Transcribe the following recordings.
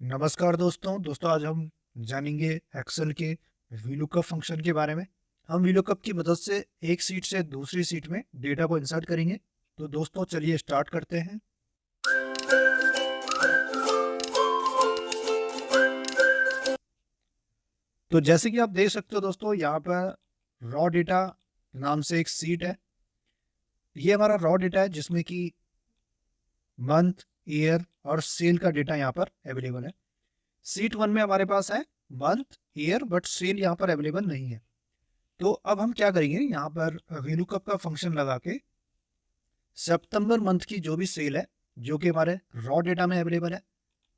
नमस्कार दोस्तों आज हम जानेंगे एक्सेल के वीलुकअप फंक्शन के बारे में। हम वीलुकअप की मदद से एक सीट से दूसरी सीट में डेटा को इंसर्ट करेंगे। तो दोस्तों चलिए स्टार्ट करते हैं। तो जैसे कि आप देख सकते हो दोस्तों, यहाँ पर रॉ डेटा नाम से एक सीट है। ये हमारा रॉ डेटा है जिसमें कि मंथ, ईयर और सेल का डेटा यहाँ पर अवेलेबल है। सीट 1 में हमारे पास है मंथ, ईयर, बट सेल यहाँ पर अवेलेबल नहीं है। तो अब हम क्या करेंगे, यहाँ पर वीलुकअप का फंक्शन लगा के सितंबर मंथ की जो भी सेल है, जो कि हमारे रॉ डेटा में अवेलेबल है,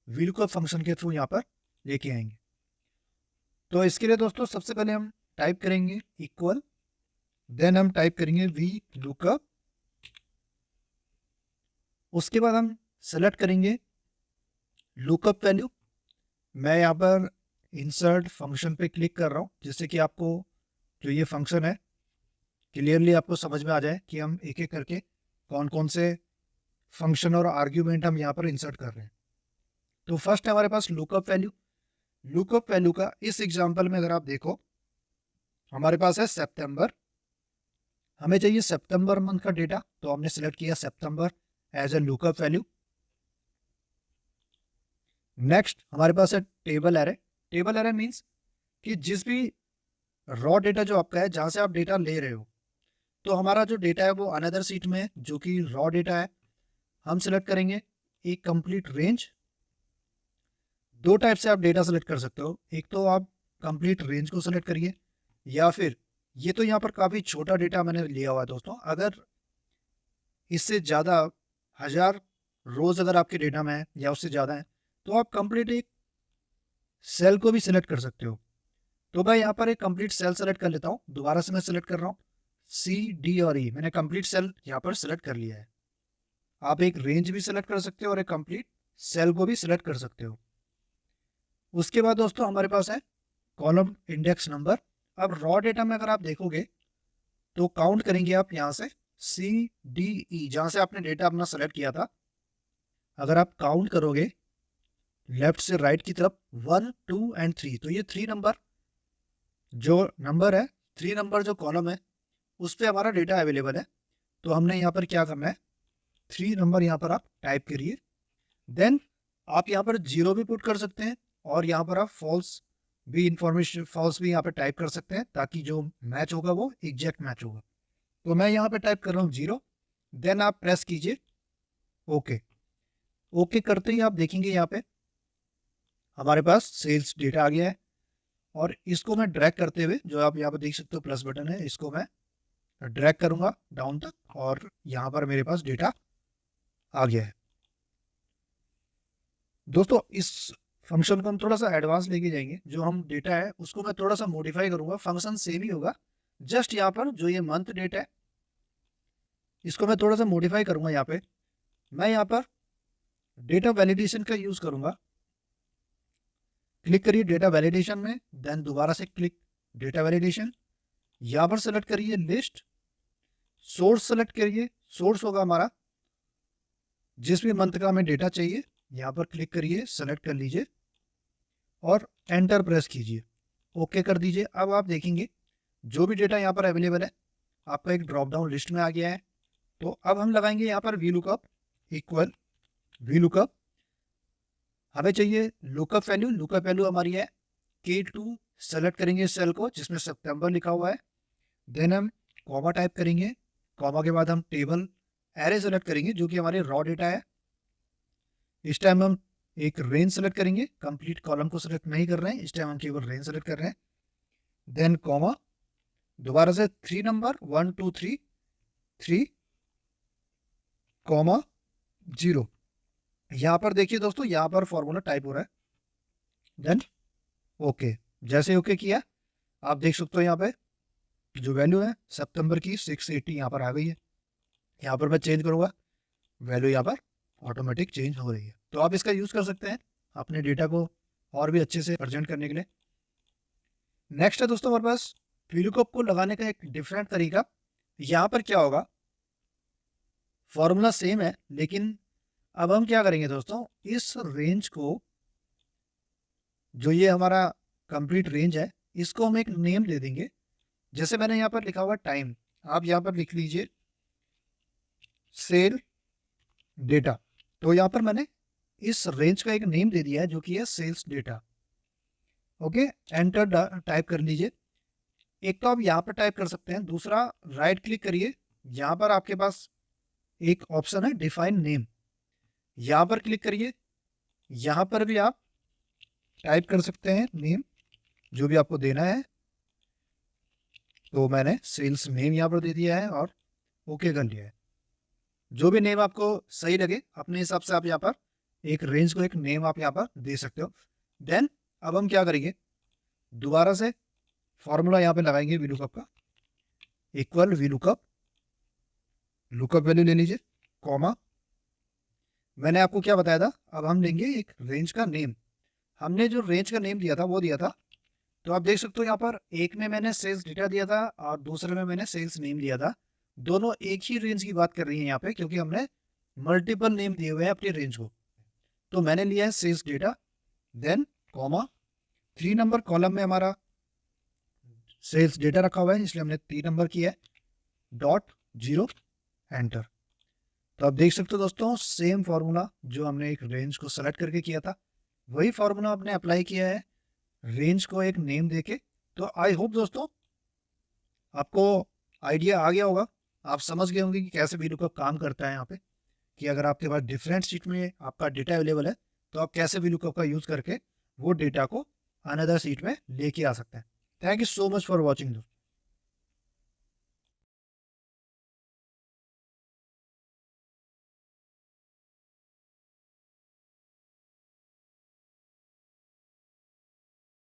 वीलुकअप फंक्शन के थ्रू यहाँ पर लेके आएंगे। तो इसके लिए दोस्तों सबसे पहले हम टाइप करेंगे इक्वल, देन हम टाइप करेंगे वी लुकअप। उसके बाद हम सेलेक्ट करेंगे लुकअप वैल्यू। मैं यहाँ पर इंसर्ट फंक्शन पे क्लिक कर रहा हूँ, जिससे कि आपको जो ये फंक्शन है क्लियरली आपको समझ में आ जाए कि हम एक एक करके कौन कौन से फंक्शन और आर्ग्यूमेंट हम यहाँ पर इंसर्ट कर रहे हैं। तो फर्स्ट है हमारे पास लुकअप वैल्यू। लुकअप वैल्यू का इस एग्जांपल में अगर आप देखो, हमारे पास है सितंबर। हमें चाहिए सितंबर मंथ का डेटा, तो हमने सेलेक्ट किया सितंबर as a lookup value. Next हमारे पास है table array. Table array means कि जिस भी रॉ डेटा जो आपका है, जहां से आप डेटा ले रहे हो, तो हमारा जो डेटा है वो अनदर सीट में है जो कि रॉ डेटा है। हम सेलेक्ट करेंगे एक कंप्लीट रेंज। दो टाइप से आप डेटा सेलेक्ट कर सकते हो, एक तो आप कंप्लीट रेंज को सेलेक्ट करिए, या फिर ये तो यहाँ पर काफ़ी छोटा डेटा मैंने लिया हुआ है दोस्तों। अगर इससे ज़्यादा 1000 रोज अगर आपके डेटा में है या उससे ज़्यादा है, तो आप कंप्लीट एक सेल को भी सिलेक्ट कर सकते हो। तो मैं यहाँ पर एक कंप्लीट सेल सेलेक्ट कर लेता हूँ। दोबारा से मैं सेलेक्ट कर रहा हूँ सी, डी और ई। मैंने कंप्लीट सेल यहाँ पर सेलेक्ट कर लिया है। आप एक रेंज भी सिलेक्ट कर सकते हो और एक कंप्लीट सेल को भी सिलेक्ट कर सकते हो। उसके बाद दोस्तों हमारे पास है कॉलम इंडेक्स नंबर। अब रॉ डेटा में अगर आप देखोगे तो काउंट करेंगे आप यहाँ से सी, डी, ई, जहाँ से आपने डेटा अपना सेलेक्ट किया था। अगर आप काउंट करोगे लेफ्ट से राइट की तरफ 1, 2 एंड 3, तो ये 3 नंबर जो नंबर है, 3 नंबर जो कॉलम है, उस पर हमारा डेटा अवेलेबल है। तो हमने यहाँ पर क्या करना है, 3 नंबर यहाँ पर आप टाइप करिए। देन आप यहाँ पर जीरो भी पुट कर सकते हैं, और यहाँ पर आप फॉल्स भी इंफॉर्मेशन, फॉल्स भी यहाँ पर टाइप कर सकते हैं, ताकि जो मैच होगा वो एग्जैक्ट मैच होगा। तो मैं यहाँ पे टाइप कर रहा हूँ जीरो। देन आप प्रेस कीजिए ओके। ओके करते ही आप देखेंगे यहाँ पे हमारे पास सेल्स डेटा आ गया है। और इसको मैं ड्रैग करते हुए, जो आप यहाँ पे देख सकते हो प्लस बटन है, इसको मैं ड्रैग करूंगा डाउन तक, और यहाँ पर मेरे पास डेटा आ गया है। दोस्तों इस फंक्शन को हम थोड़ा सा एडवांस लेके जाएंगे। जो हम डेटा है उसको मैं थोड़ा सा मॉडिफाई करूंगा। फंक्शन सेम ही होगा, जस्ट यहाँ पर जो ये मंथ डेट है, इसको मैं थोड़ा सा मॉडिफाई करूंगा। यहाँ पे मैं यहाँ पर डेटा वैलिडेशन का यूज करूंगा। क्लिक करिए डेटा वैलिडेशन में, देन दोबारा से क्लिक डेटा वैलिडेशन। यहाँ पर सेलेक्ट करिए लिस्ट, सोर्स सेलेक्ट करिए। सोर्स होगा हमारा जिस भी मंथ का हमें डेटा चाहिए। यहाँ पर क्लिक करिए, सेलेक्ट कर लीजिए और एंटर प्रेस कीजिए, ओके कर दीजिए। अब आप देखेंगे जो भी डेटा यहाँ पर अवेलेबल है आपका एक ड्रॉप डाउन लिस्ट में आ गया है। तो अब हम लगाएंगे यहाँ पर V lookup equal V lookup. हमें चाहिए लुकअप वैल्यू। लुकअप वैल्यू हमारी है K2। सेलेक्ट करेंगे सेल को जिसमें सितंबर लिखा हुआ है। देन हम कॉमा टाइप करेंगे। कॉमा के बाद हम टेबल एरे सेलेक्ट करेंगे जो कि हमारे रॉ डेटा है। इस टाइम हम एक रेंज सेलेक्ट करेंगे, कंप्लीट कॉलम को सेलेक्ट नहीं कर रहे हैं, इस टाइम हम केवल रेंज सेलेक्ट कर रहे हैं। देन कॉमा, दोबारा से 3 नंबर 1, 2, 3, 3 कॉमा 0। यहाँ पर देखिए दोस्तों, यहाँ पर फॉर्मूला टाइप हो रहा है। Then okay. जैसे ओके किया आप देख सकते हो यहाँ पे जो वैल्यू है सितंबर की 680 यहाँ पर आ गई है। यहाँ पर मैं चेंज करूंगा, वैल्यू यहाँ पर ऑटोमेटिक चेंज हो रही है। तो आप इसका यूज कर सकते हैं अपने डेटा को और भी अच्छे से प्रेजेंट करने के लिए। नेक्स्ट है दोस्तों हमारे पास VLOOKUP को लगाने का एक डिफरेंट तरीका। यहाँ पर क्या होगा, फॉर्मूला सेम है, लेकिन अब हम क्या करेंगे दोस्तों, इस रेंज को जो ये हमारा कंप्लीट रेंज है, इसको हम एक नेम दे देंगे। जैसे मैंने यहाँ पर लिखा हुआ टाइम, आप यहाँ पर लिख लीजिए सेल डेटा। तो यहाँ पर मैंने इस रेंज का एक नेम दे दिया है जो कि है sales data. Okay, enter type कर लीजिए। एक तो आप यहाँ पर टाइप कर सकते हैं, दूसरा राइट क्लिक करिए, यहाँ पर आपके पास एक ऑप्शन है डिफाइन नेम, यहाँ पर क्लिक करिए। यहाँ पर भी आप टाइप कर सकते हैं नेम जो भी आपको देना है। तो मैंने सेल्स नेम यहाँ पर दे दिया है और ओके कर लिया है। जो भी नेम आपको सही लगे अपने हिसाब से आप यहाँ पर एक रेंज को एक नेम आप यहाँ पर दे सकते हो। देन अब हम क्या करेंगे, दोबारा से फॉर्मूला यहाँ पे लगाएंगे वीलुकअप का, इक्वल वीलुकअप, लुकअप वैल्यू ले लीजिए, कॉमा। मैंने आपको क्या बताया था, अब हम लेंगे एक रेंज का नेम। हमने जो रेंज का नेम दिया था वो दिया था, तो आप देख सकते हो यहाँ पर एक में मैंने सेल्स डेटा दिया था और दूसरे में मैंने सेल्स नेम दिया था। दोनों एक ही रेंज की बात कर रही है यहाँ पे, क्योंकि हमने मल्टीपल नेम दिए हुए हैं अपनी रेंज को। तो मैंने लिया है sales data, then comma, 3 number column में हमारा सेल्स डेटा रखा हुआ है इसलिए हमने 3 नंबर किया है, डॉट 0, एंटर। तो आप देख सकते हो दोस्तों, सेम फॉर्मूला जो हमने एक रेंज को सेलेक्ट करके किया था वही फॉर्मूला आपने अप्लाई किया है रेंज को एक नेम देके। तो आई होप दोस्तों आपको आइडिया आ गया होगा, आप समझ गए होंगे कि कैसे वीलुकअप काम करता है यहाँ पे, कि अगर आपके पास डिफरेंट शीट में आपका डेटा अवेलेबल है तो आप कैसे वीलुकअप का यूज करके वो डेटा को अनदर शीट में लेके आ सकते हैं। Thank you so much for watching.